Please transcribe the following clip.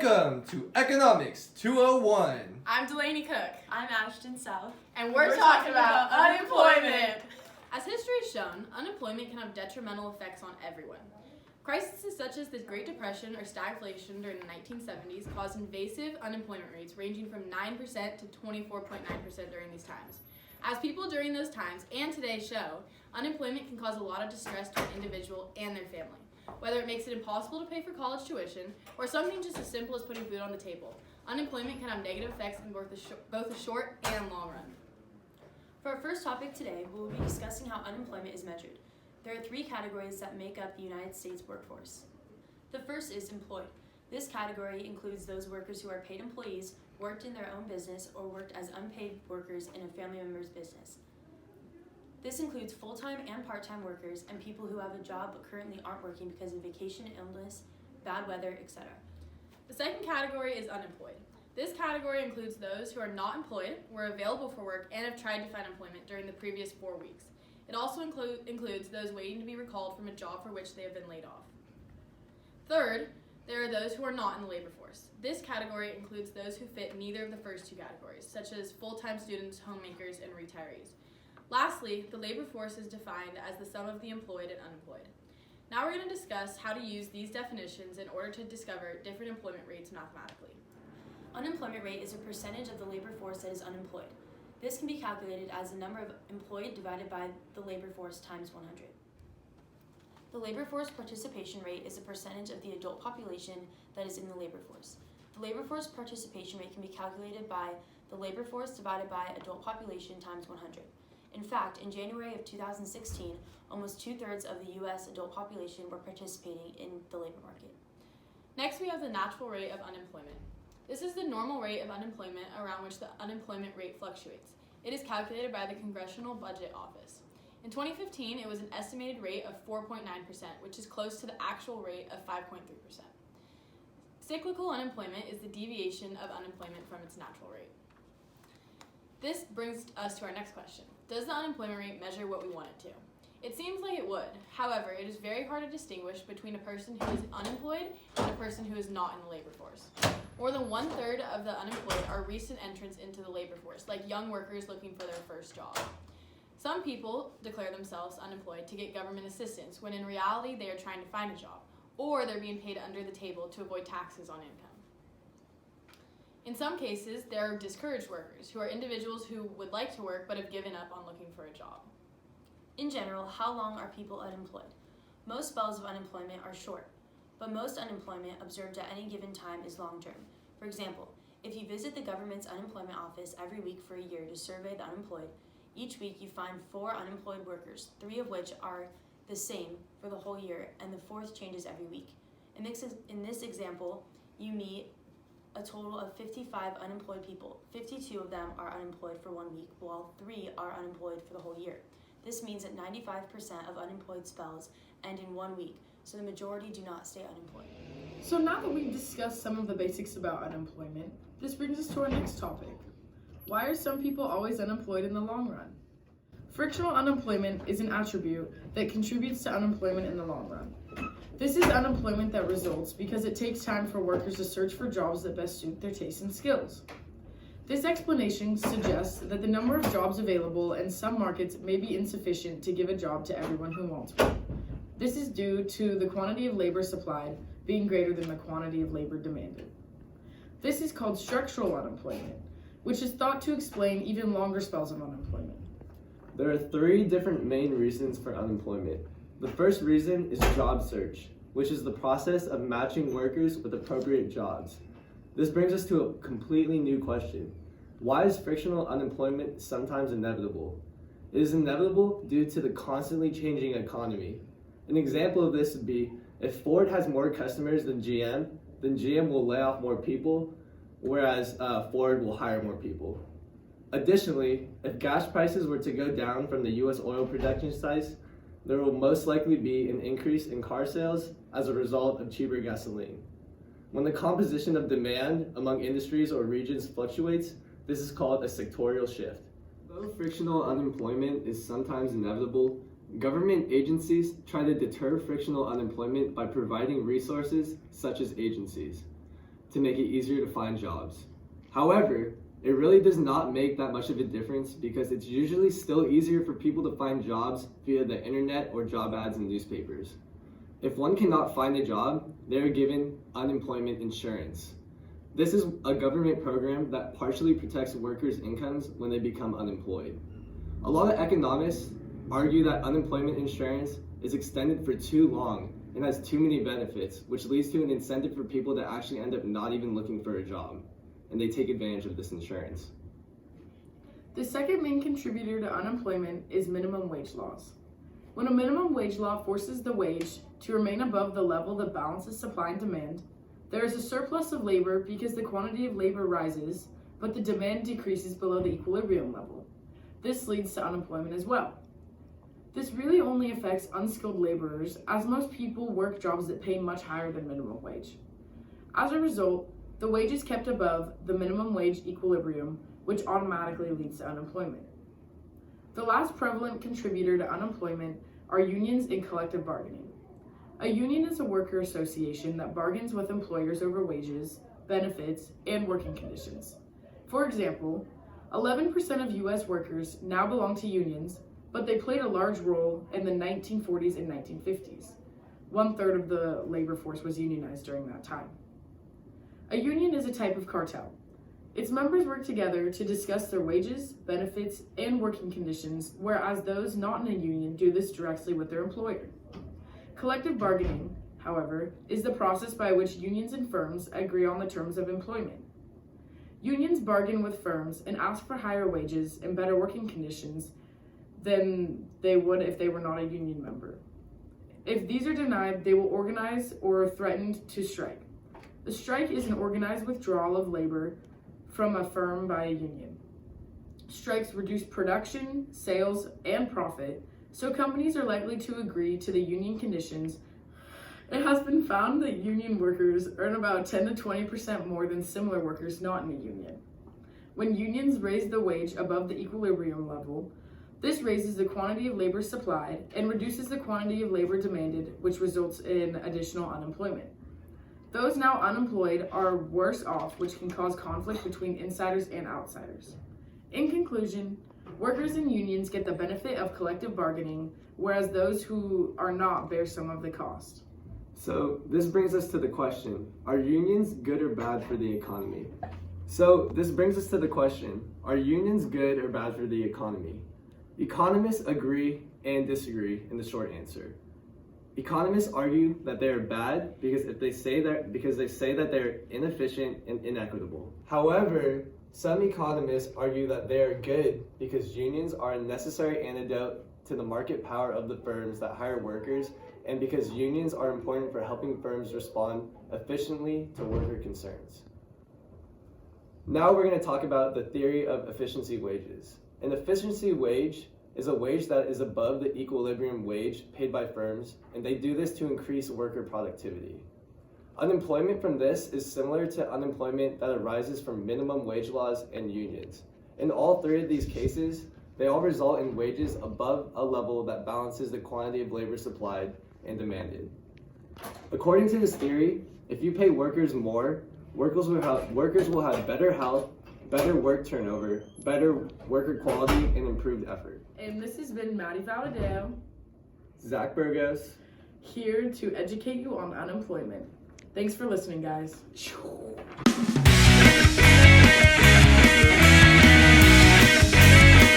Welcome to Economics 201. I'm Delaney Cook. I'm Ashton South. And we're talking about unemployment. As history has shown, unemployment can have detrimental effects on everyone. Crises such as the Great Depression or stagflation during the 1970s caused invasive unemployment rates ranging from 9% to 24.9% during these times. As people during those times and today show, unemployment can cause a lot of distress to an individual and their family. Whether it makes it impossible to pay for college tuition or something just as simple as putting food on the table, unemployment can have negative effects in both the short and long run. For our first topic today, we will be discussing how unemployment is measured. There are three categories that make up the United States workforce. The first is employed. This category includes those workers who are paid employees, worked in their own business, or worked as unpaid workers in a family member's business. This includes full-time and part-time workers and people who have a job but currently aren't working because of vacation, illness, bad weather, etc. The second category is unemployed. This category includes those who are not employed, were available for work, and have tried to find employment during the previous 4 weeks. It also includes those waiting to be recalled from a job for which they have been laid off. Third, there are those who are not in the labor force. This category includes those who fit neither of the first two categories, such as full-time students, homemakers, and retirees. Lastly, the labor force is defined as the sum of the employed and unemployed. Now we're going to discuss how to use these definitions in order to discover different employment rates mathematically. Unemployment rate is a percentage of the labor force that is unemployed. This can be calculated as the number of employed divided by the labor force times 100. The labor force participation rate is a percentage of the adult population that is in the labor force. The labor force participation rate can be calculated by the labor force divided by adult population times 100. In fact, in January of 2016, almost 2/3 of the U.S. adult population were participating in the labor market. Next, we have the natural rate of unemployment. This is the normal rate of unemployment around which the unemployment rate fluctuates. It is calculated by the Congressional Budget Office. In 2015, it was an estimated rate of 4.9%, which is close to the actual rate of 5.3%. Cyclical unemployment is the deviation of unemployment from its natural rate. This brings us to our next question. Does the unemployment rate measure what we want it to? It seems like it would. However, it is very hard to distinguish between a person who is unemployed and a person who is not in the labor force. More than 1/3 of the unemployed are recent entrants into the labor force, like young workers looking for their first job. Some people declare themselves unemployed to get government assistance, when in reality they are trying to find a job, or they're being paid under the table to avoid taxes on income. In some cases, there are discouraged workers, who are individuals who would like to work but have given up on looking for a job. In general, how long are people unemployed? Most spells of unemployment are short, but most unemployment observed at any given time is long-term. For example, if you visit the government's unemployment office every week for a year to survey the unemployed, each week you find 4 unemployed workers, 3 of which are the same for the whole year, and the 4th changes every week. In this example, you meet a total of 55 unemployed people. 52 of them are unemployed for 1 week, while 3 are unemployed for the whole year. This means that 95% of unemployed spells end in 1 week, so the majority do not stay unemployed. So now that we've discussed some of the basics about unemployment, this brings us to our next topic. Why are some people always unemployed in the long run? Frictional unemployment is an attribute that contributes to unemployment in the long run. This is unemployment that results because it takes time for workers to search for jobs that best suit their tastes and skills. This explanation suggests that the number of jobs available in some markets may be insufficient to give a job to everyone who wants one. This is due to the quantity of labor supplied being greater than the quantity of labor demanded. This is called structural unemployment, which is thought to explain even longer spells of unemployment. There are 3 different main reasons for unemployment. The first reason is job search, which is the process of matching workers with appropriate jobs. This brings us to a completely new question. Why is frictional unemployment sometimes inevitable? It is inevitable due to the constantly changing economy. An example of this would be if Ford has more customers than GM, then GM will lay off more people, whereas Ford will hire more people. Additionally, if gas prices were to go down from the U.S. oil production sites, there will most likely be an increase in car sales as a result of cheaper gasoline. When the composition of demand among industries or regions fluctuates, this is called a sectorial shift. Though frictional unemployment is sometimes inevitable, government agencies try to deter frictional unemployment by providing resources such as agencies. to make it easier to find jobs. However, it really does not make that much of a difference because it's usually still easier for people to find jobs via the internet or job ads in newspapers. If one cannot find a job, they are given unemployment insurance. This is a government program that partially protects workers' incomes when they become unemployed. A lot of economists argue that unemployment insurance is extended for too long and has too many benefits, which leads to an incentive for people to actually end up not even looking for a job, and they take advantage of this insurance. The second main contributor to unemployment is minimum wage laws. When a minimum wage law forces the wage to remain above the level that balances supply and demand, there is a surplus of labor because the quantity of labor rises, but the demand decreases below the equilibrium level. This leads to unemployment as well. This really only affects unskilled laborers, as most people work jobs that pay much higher than minimum wage. As a result, the wage is kept above the minimum wage equilibrium, which automatically leads to unemployment. The last prevalent contributor to unemployment are unions and collective bargaining. A union is a worker association that bargains with employers over wages, benefits, and working conditions. For example, 11% of US workers now belong to unions, but they played a large role in the 1940s and 1950s. 1/3 of the labor force was unionized during that time. A union is a type of cartel. Its members work together to discuss their wages, benefits, and working conditions, whereas those not in a union do this directly with their employer. Collective bargaining, however, is the process by which unions and firms agree on the terms of employment. Unions bargain with firms and ask for higher wages and better working conditions than they would if they were not a union member. If these are denied, they will organize or threaten to strike. The strike is an organized withdrawal of labor from a firm by a union. Strikes reduce production, sales, and profit, so companies are likely to agree to the union conditions. It has been found that union workers earn about 10 to 20% more than similar workers not in a union. When unions raise the wage above the equilibrium level, this raises the quantity of labor supplied and reduces the quantity of labor demanded, which results in additional unemployment. Those now unemployed are worse off, which can cause conflict between insiders and outsiders. In conclusion, workers and unions get the benefit of collective bargaining, whereas those who are not bear some of the cost. So this brings us to the question, are unions good or bad for the economy? Economists agree and disagree in the short answer. Economists argue that they are bad because they say that they're inefficient and inequitable. However, some economists argue that they are good because unions are a necessary antidote to the market power of the firms that hire workers, and because unions are important for helping firms respond efficiently to worker concerns. Now we're going to talk about the theory of efficiency wages. An efficiency wage is a wage that is above the equilibrium wage paid by firms, and they do this to increase worker productivity. Unemployment from this is similar to unemployment that arises from minimum wage laws and unions. In all three of these cases, they all result in wages above a level that balances the quantity of labor supplied and demanded. According to this theory, if you pay workers more, workers will have better health, better work turnover, better worker quality, and improved effort. And this has been Maddie Valadeo, Zach Burgos, here to educate you on unemployment. Thanks for listening, guys.